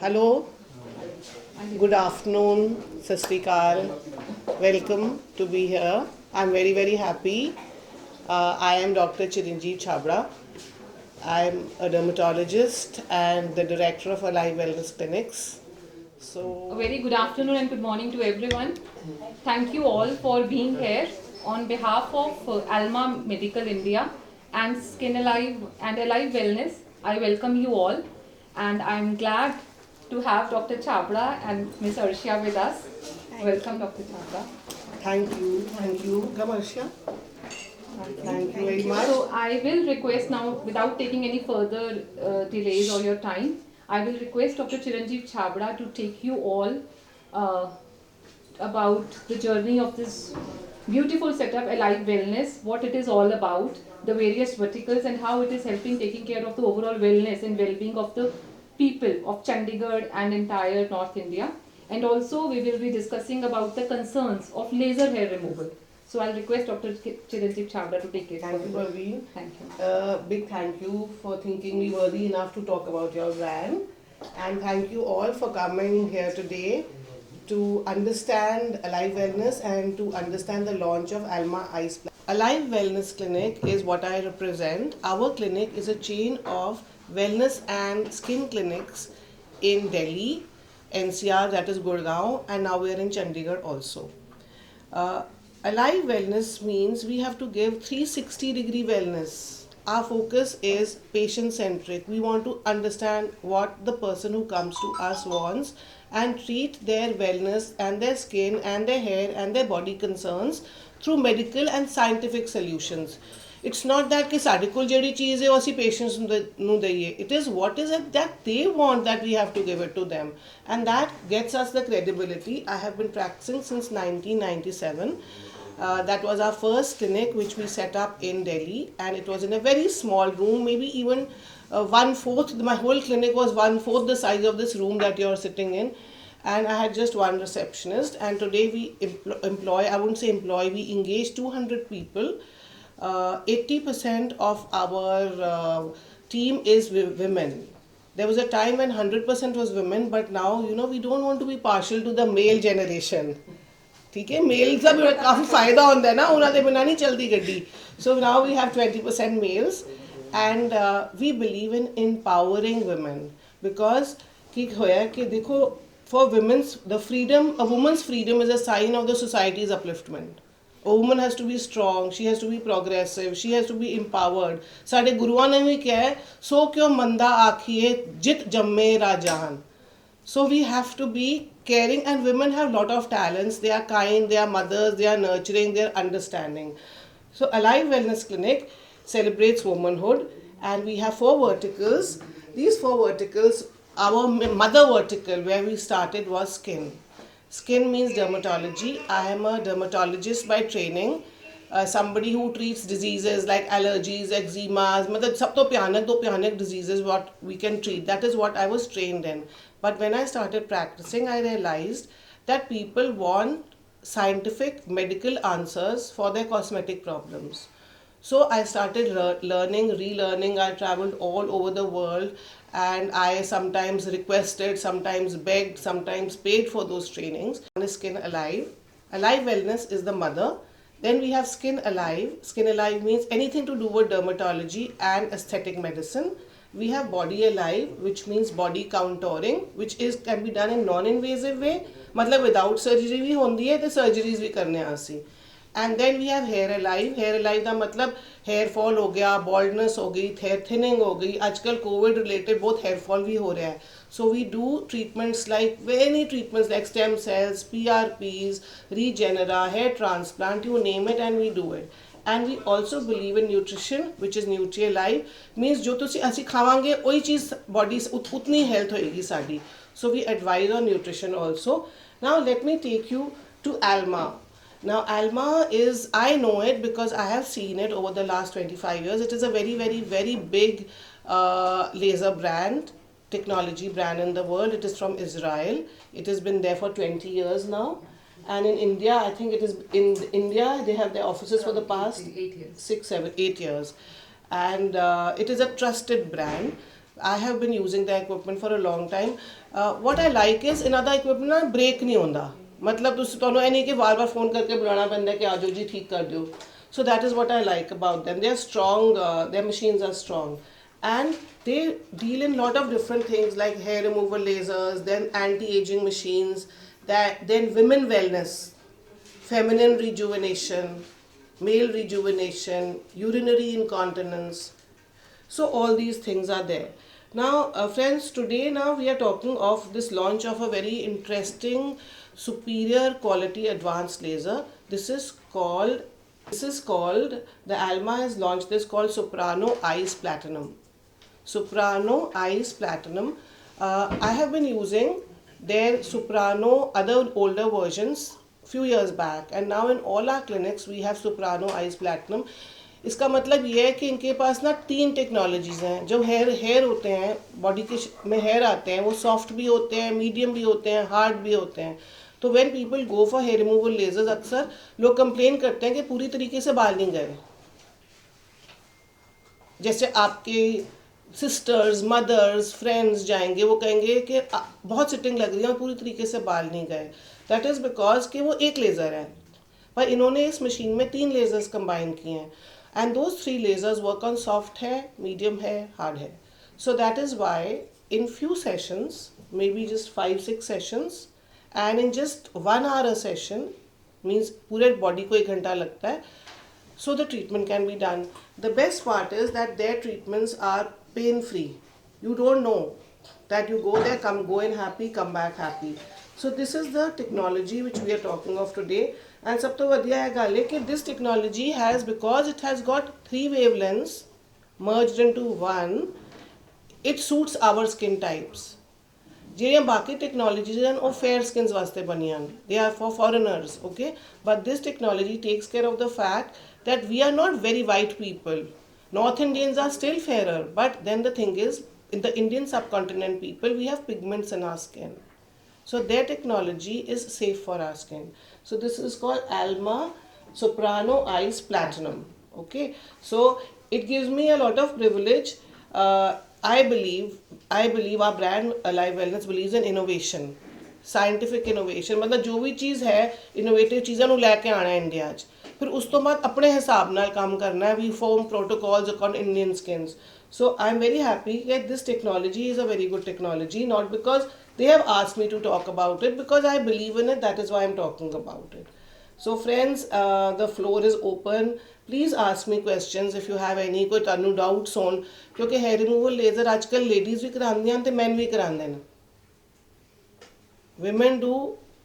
Hello, good afternoon, Sat Sri Akal. Welcome to be here. I'm very, very happy. I am Dr. Chiranjeev Chabra. I'm a dermatologist and the director of Alive Wellness Clinics. A very good afternoon and good morning to everyone. Thank you all for being here. On behalf of Alma Medical India and Skin Alive and Alive Wellness, I welcome you all, and I'm glad to have Dr. Chabra and Ms. Arshia with us. Welcome, Dr. Chabra. Thank you. Come, Arshia. Thank you very much. So I will request now, without taking any further delays or your time, I will request Dr. Chiranjeev Chabra to take you all uh, about the journey of this beautiful setup, Alive Wellness, what it is all about, the various verticals, and how it is helping taking care of the overall wellness and well-being of the people of Chandigarh and entire North India. And also we will be discussing about the concerns of laser hair removal. So I'll request Dr. Chiranjeev Chabra to take it. Thank you, Praveen. Thank you. Big thank you for thinking me worthy enough to talk about your brand. And thank you all for coming here today to understand Alive Wellness and to understand the launch of Alma Ice Plan. Alive Wellness Clinic is what I represent. Our clinic is a chain of wellness and skin clinics in Delhi, NCR, that is Gurgaon, and now we are in Chandigarh also. Alive Wellness means we have to give 360-degree wellness. Our focus is patient-centric. We want to understand what the person who comes to us wants and treat their wellness and their skin and their hair and their body concerns through medical and scientific solutions. It's not that कि साढ़े कोल JD चीज़ है उसी patients ਨੂੰ दइए. It is what is it that they want that we have to give it to them, and that gets us the credibility. I have been practicing since 1997. That was our first clinic which we set up in Delhi, and it was in a very small room, maybe even 1/4. My whole clinic was 1/4 the size of this room that you're sitting in, and I had just one receptionist. And today we employ, I wouldn't say employ, we engage 200 people. 80% of our team is women. There was a time when 100% was women, but now we don't want to be partial to the male generation. ठीक है mails का भी काफ़ी फ़ायदा होता है ना उन्होंने बिना नहीं चलती गड्डी. So now we have 20% males, and we believe in empowering women because कि होया कि देखो, for a woman's freedom is a sign of the society's upliftment. A woman has to be strong, she has to be progressive, she has to be empowered. साढ़े गुरुओं ने भी क्या है, सो क्यों मंदा आखिए जित जम्मे राजहान. So we have to be caring, and women have lot of talents. They are kind, they are mothers, they are nurturing, they are understanding. So Alive Wellness Clinic celebrates womanhood, and we have 4 verticals. These 4 verticals, our mother vertical where we started was skin. Skin means dermatology. I am a dermatologist by training. Somebody who treats diseases like allergies, eczemas, मतलब सब तो भयानक diseases what we can treat. That is what I was trained in. But when I started practicing, I realized that people want scientific medical answers for their cosmetic problems. So I started learning, relearning. I traveled all over the world, and I sometimes requested, sometimes begged, sometimes paid for those trainings. One is Skin Alive. Alive Wellness is the mother. Then we have Skin Alive. Skin Alive means anything to do with dermatology and aesthetic medicine. We have Body Alive, which means body contouring, which can be done in non-invasive way. मतलब without surgery भी होती है, तो surgeries भी करने आसी. And then we have Hair Alive. Hair Alive का मतलब hair fall हो गया, baldness हो गई, hair thinning हो गई. आजकल COVID related बहुत hair fall भी हो रहा है. So we do treatments like many treatments like stem cells, PRPs, Regenera, hair transplant, you name it, and we do it. And we also believe in nutrition, which is Nutri-Alive, means जो तुसी असी खावांगे वही चीज़ body से उतनी health होएगी sari. So we advise on nutrition also. Now let me take you to Alma. Now Alma is, I know it because I have seen it over the last 25 years. It is a very, very, very big laser brand, technology brand in the world. It is from Israel. It has been there for 20 years now. And in India, I think it is in India, they have their offices for the past 8 years. 6, 7, 8 years. And it is a trusted brand. I have been using the equipment for a long time. What I like is ਇਹਨਾਂ ਦਾ equipment ਨਾ break नहीं ਹੁੰਦਾ, मतलब ਤੁਸੀਂ ਤੁਹਾਨੂੰ ਇਹ ਨਹੀਂ ਕਿ ਵਾਰ-ਵਾਰ ਫੋਨ ਕਰਕੇ ਬੁਲਾਉਣਾ ਪੈਂਦਾ ਕਿ ਆਜੋ ਜੀ ਠੀਕ ਕਰ ਦਿਓ. So that is what I like about them. They are strong, their machines are strong, and they deal in lot of different things like hair removal lasers, then anti-aging machines, then women wellness, feminine rejuvenation, male rejuvenation, urinary incontinence. So all these things are there. Now friends, today now we are talking of this launch of a very interesting superior quality advanced laser. This is called, the Alma has launched this, called Soprano Ice Platinum. Soprano Ice Platinum. I have been using their Soprano other older versions few years back, and now in all our clinics we have Soprano Ice Platinum. इसका मतलब ये है कि इनके पास ना 3 technologies हैं. जो hair होते हैं, बॉडी के में हेयर आते हैं, वो सॉफ्ट भी होते हैं, मीडियम भी होते हैं, हार्ड भी होते हैं. तो when people go for hair removal lasers, अक्सर लोग कंप्लेन करते हैं कि पूरी तरीके से बाल नहीं गए. जैसे आपके सिस्टर्स, मदर्स, फ्रेंड्स जाएंगे, वो कहेंगे कि बहुत सिटिंग लग रही है और पूरी तरीके से बाल नहीं गए. दैट इज़ बिकॉज कि वो एक लेज़र है, पर इन्होंने इस मशीन में 3 लेजर्स कंबाइन किए हैं. And those 3 lasers work on soft hair, medium hair, hard hair. So that is why in few sessions, maybe just 5-6 sessions, and in just 1 hour a session, means पूरे body को 1 घंटा लगता है, so the treatment can be done. The best part is that their treatments are pain free. You don't know that you go there, go in happy, come back happy. So this is the technology which we are talking of today. And सब तो बढ़िया है गाले कि this technology has, because it has got 3 wavelengths merged into one, it suits our skin types. ਜਿਹੜੀਆਂ ਬਾਕੀ technologies ਹਨ ਉਹ fair skins ਵਾਸਤੇ ਬਣੀਆਂ ਹਨ. They are for foreigners, okay? But this technology takes care of the fact that we are not very white people. North Indians are still fairer, but then the thing is, in the Indian subcontinent people, we have pigments in our skin. So their technology is safe for our skin. So this is called Alma Soprano Ice Platinum. Okay, so it gives me a lot of privilege. I believe our brand Alive Wellness believes in innovation, scientific innovation. मतलब जो भी चीज़ है innovative चीज़ां ਨੂੰ ਲੈ ਕੇ ਆਣਾ है India च, फिर उस तो बाद अपने हिसाब नाल काम करना है. We form protocols on Indian skins. So I'm very happy that this technology is a very good technology, not because they have asked me to talk about it, because I believe in it. That is why I'm talking about it. So friends, the floor is open. Please ask me questions if you have any कोई तानू doubts होन, क्योंकि hair removal laser आजकल ladies भी करांदियां हैं ते men भी करांदे ने. Women do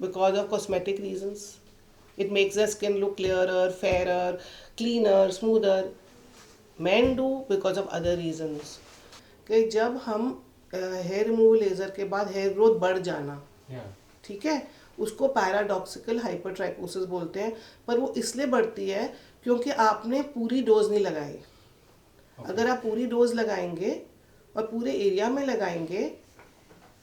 because of cosmetic reasons. It makes their skin look clearer, fairer, cleaner, smoother. Men do because of other reasons. कि जब हम हेयर रिमूवल लेज़र के बाद हेयर ग्रोथ बढ़ जाना, ठीक है, उसको पैराडॉक्सिकल हाइपरट्राइकोसिस बोलते हैं. पर वो इसलिए बढ़ती है क्योंकि आपने पूरी डोज नहीं लगाई. अगर आप पूरी डोज लगाएंगे और पूरे एरिया में लगाएंगे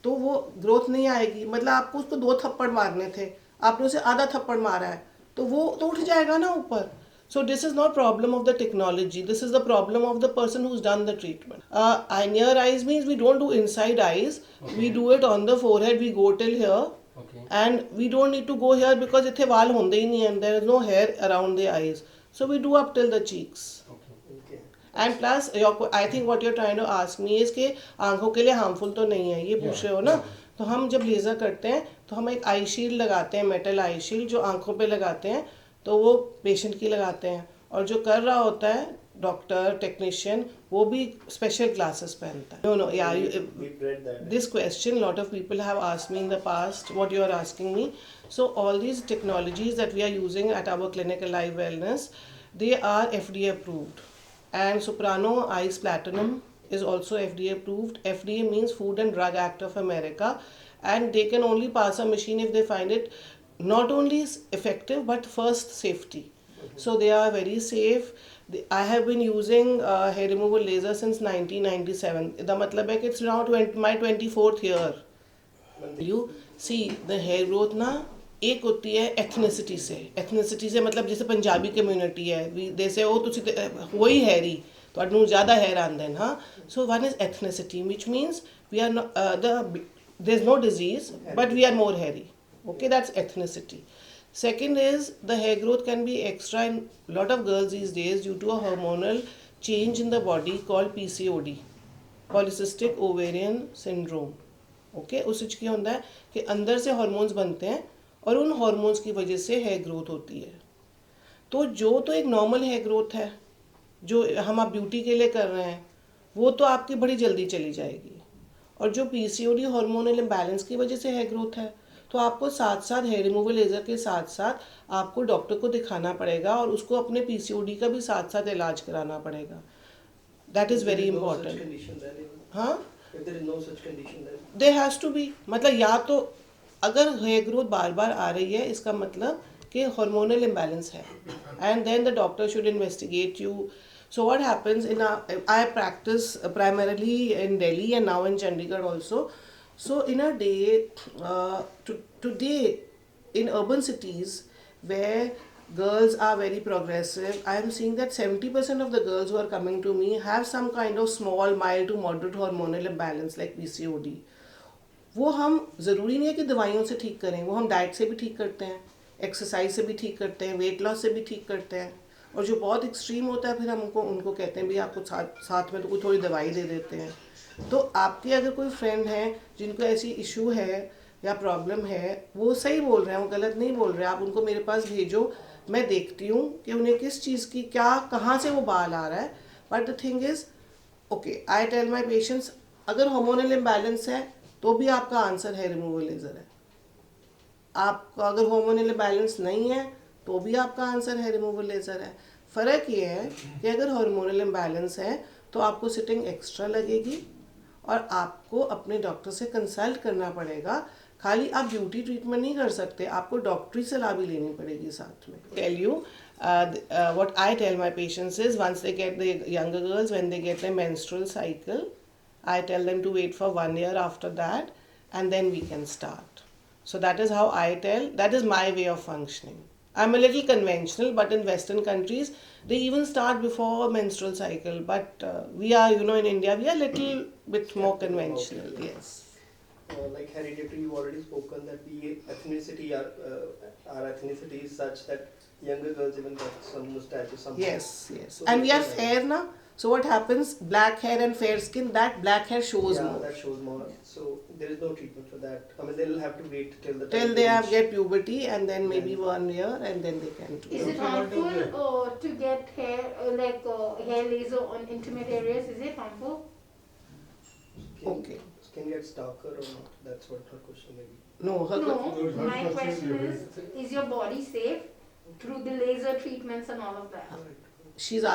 तो वो ग्रोथ नहीं आएगी. मतलब आपको उसको 2 थप्पड़ मारने थे, आपने उसे आधा थप्पड़ मारा है, तो वो तो उठ जाएगा ना ऊपर. So this is not problem of the technology. This is the problem of the person who's done the treatment. Near eyes means we don't do inside eyes. Okay. We do it on the forehead. We go till here. Okay. And we don't need to go here because इथे वाल होंदे ही नहीं हैं. There is no hair around the eyes. So we do up till the cheeks. Okay. Okay. And plus, I think what you're trying to ask me is कि आंखों के लिए harmful तो नहीं है. ये पूछ रहे हो ना? तो हम जब लेज़र करते हैं तो हम एक आई शील्ड लगाते हैं, मेटल आई शील्ड, जो आंखों पे लगाते हैं. तो वो पेशेंट की लगाते हैं, और जो कर रहा होता है डॉक्टर, टेक्नीशियन, वो भी स्पेशल ग्लासेस पहनता है. No yeah this question lot of people have asked me in the past, what you are asking me. So all these technologies that we are using at our clinic Alive Wellness, they are FDA approved, and Soprano Ice Platinum is also FDA approved. FDA means Food and Drug Act of America, and they can only pass a machine if they find it not only effective but first safety. So they are very safe. I have been using hair removal laser since 1997. The matlab hai कि it's now my 24th year. You see the hair growth ना एक होती है ethnicity से मतलब जैसे Punjabi community है, जैसे वो तुसी वही हैरी, ਤੁਹਾਨੂੰ ਜ਼ਿਆਦਾ hair ਆਉਂਦੇ ਨੇ ਹਾਂ so one is ethnicity which means we are not there's no disease but we are more hairy. Okay, that's ethnicity. Second is the hair growth can be extra in a lot of girls these days due to a hormonal change in the body called PCOD, polycystic ovarian syndrome. Okay उस चीज़ क्या होता है कि अंदर से hormones बनते हैं और उन हार्मोन्स की वजह से हेयर ग्रोथ होती है. तो जो तो एक नॉर्मल हेयर ग्रोथ है जो हम आप ब्यूटी के लिए कर रहे हैं वो तो आपकी बड़ी जल्दी चली जाएगी. और जो पीसीओडी हार्मोनल इम्बैलेंस की वजह से हेयर ग्रोथ है तो आपको साथ साथ हेयर रिमूवल लेज़र के साथ साथ आपको डॉक्टर को दिखाना पड़ेगा और उसको अपने पीसीओडी का भी साथ साथ इलाज कराना पड़ेगा. That is very important. हाँ, If there is no such condition, then there has to be. मतलब या तो अगर हेयर ग्रोथ बार बार आ रही है इसका मतलब कि हार्मोनल इम्बैलेंस है and then the doctor should investigate you. So what happens I practice primarily in Delhi and now in Chandigarh also. So in a day, today in urban cities where girls are very progressive, I am seeing that 70% of the girls who are coming to me have some kind of small, mild to moderate hormonal imbalance like PCOD. वो हम ज़रूरी नहीं है कि दवाइयों से ठीक करें, वो हम डाइट से भी ठीक करते हैं, एक्सरसाइज से भी ठीक करते हैं, वेट लॉस से भी ठीक करते हैं. और जो बहुत एक्सट्रीम होता है फिर हम उनको कहते हैं भी आपको साथ में तो कोई थोड़ी दवाई दे देते हैं. तो आपके अगर कोई फ्रेंड है जिनको ऐसी इशू है या प्रॉब्लम है वो सही बोल रहे हैं, वो गलत नहीं बोल रहे हैं, आप उनको मेरे पास भेजो, मैं देखती हूँ कि उन्हें किस चीज़ की क्या कहाँ से वो बाल आ रहा है. But the thing is okay I tell my patients अगर हार्मोनल इम्बैलेंस है तो भी आपका आंसर है रिमूवल लेज़र है. आपका अगर हार्मोनल बैलेंस नहीं है तो भी आपका आंसर है रिमूवल लेज़र है. फ़र्क ये है कि अगर हार्मोनल इम्बैलेंस है तो आपको सिटिंग एक्स्ट्रा लगेगी और आपको अपने डॉक्टर से कंसल्ट करना पड़ेगा. खाली आप ब्यूटी ट्रीटमेंट नहीं कर सकते, आपको डॉक्टरी सलाह भी लेनी पड़ेगी साथ में. Tell you what I tell my patients is once they get the younger girls when they get their menstrual cycle, I tell them to wait for 1 year after that and then we can start. So that is how I tell, that is my way of functioning. I'm a little conventional, but in Western countries, they even start before menstrual cycle. But we are, in India, we are a little bit more conventional, yes. Like hereditary, you've already spoken that the ethnicity, our ethnicity is such that younger girls even got some mustache or something. Yes. So And we are that's fair now. So what happens? Black hair and fair skin, that black hair shows yeah, more. that shows more. So there is no treatment for that. I mean, they'll have to wait till the Till time they reach. get puberty and then maybe 1 year and then they can do Is it. it harmful to get hair hair laser on intimate areas? Is it harmful? Can Skin gets darker or not? That's what her question may be. No, her No. My question is your body safe through the laser treatments and all of that? she's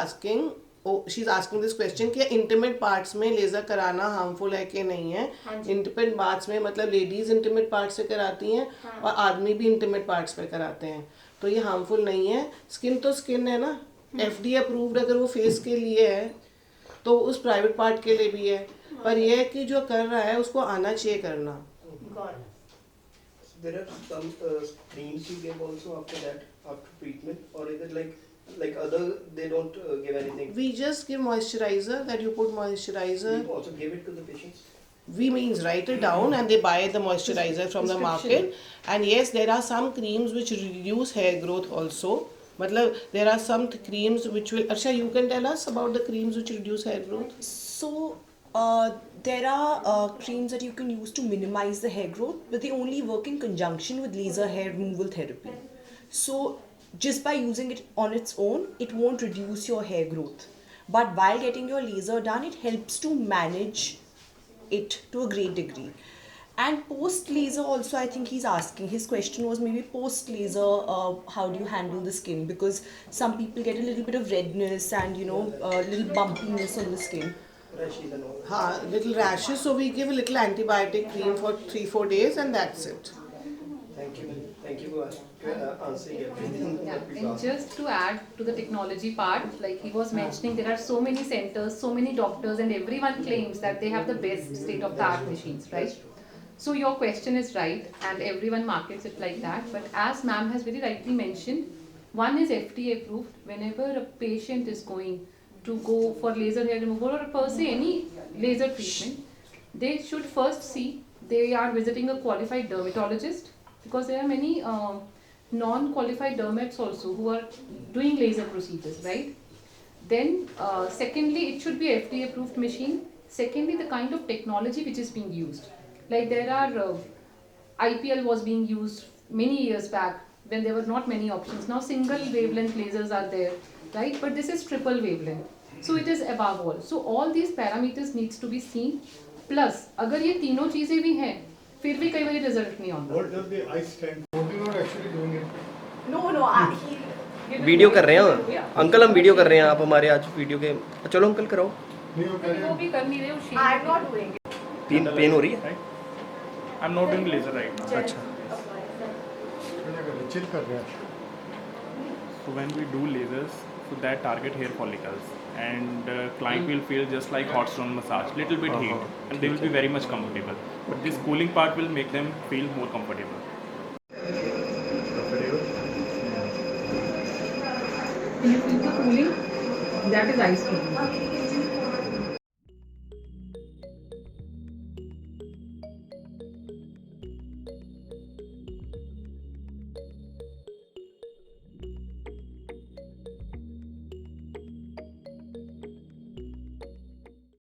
asking this question कि intimate parts में laser कराना harmful है कि नहीं है. हाँ जी. Intimate parts में मतलब लेडीज़ इंटीमेट पार्ट्स से कराती हैं हाँ. और आदमी भी इंटीमेट पार्ट्स पे कराते हैं, तो ये हार्मफुल नहीं है. स्किन तो स्किन है ना, FDA अप्रूव्ड अगर वो फेस के लिए है तो उस प्राइवेट पार्ट के लिए भी है. पर यह है कि जो कर रहा है उसको आना चाहिए करना. Got it. So there are some creams you give also after that, after treatment, or is it like other they don't give anything? We just give moisturizer, that you put moisturizer. You also give it to the patients. We means write it down and they buy the moisturizer from the market. And yes, there are some creams which reduce hair growth also. मतलब there are some creams which will. Arsha, you can tell us about the creams which reduce hair growth. So there are creams that you can use to minimize the hair growth, but they only work in conjunction with laser hair removal therapy. So just by using it on its own, it won't reduce your hair growth. But while getting your laser done, it helps to manage it to a great degree. And post laser also, I think he's asking, his question was maybe post laser, how do you handle the skin? Because some people get a little bit of redness and a little bumpiness on the skin. Rashes and all. हाँ, little rashes. So we give a little antibiotic cream for 3-4 days and that's it. Thank you for answering everything. Yeah, that we've and asked. just to add to the technology part, like he was mentioning, there are so many centers, so many doctors, and everyone claims that they have the best state-of-the-art machines, right? So your question is right, and everyone markets it like that. But as ma'am has very rightly mentioned, one is FDA approved. Whenever a patient is going to go for laser hair removal or per se any laser treatment, they should first see they are visiting a qualified dermatologist, because there are many non-qualified dermats also who are doing laser procedures, right? Then secondly, it should be a FDA approved machine. Secondly, the kind of technology which is being used. Like there are IPL was being used many years back when there were not many options. Now single wavelength lasers are there, right? But this is triple wavelength. So it is above all. So all these parameters needs to be seen. Plus, अगर ये तीनों चीजें भी हैं, फिर भी कई बार result नहीं आता. What does the eye stand for? You're not actually doing it. No, video कर रहे हैं अंकल, हम वीडियो कर रहे हैं, आप हमारे आज वीडियो के. चलो अंकल कराओ. नहीं हो वो भी कर नहीं रहे, वो शेड I'm not doing it. Pain हो रही है. I'm not doing laser right now. अच्छा. चिल कर रहे हैं. So when we do lasers, so that target hair follicles, and client will feel just like hot stone massage, little bit heat, and they will be very much comfortable. But this cooling part will make them feel more comfortable. Can you feel the cooling? That is ice cooling.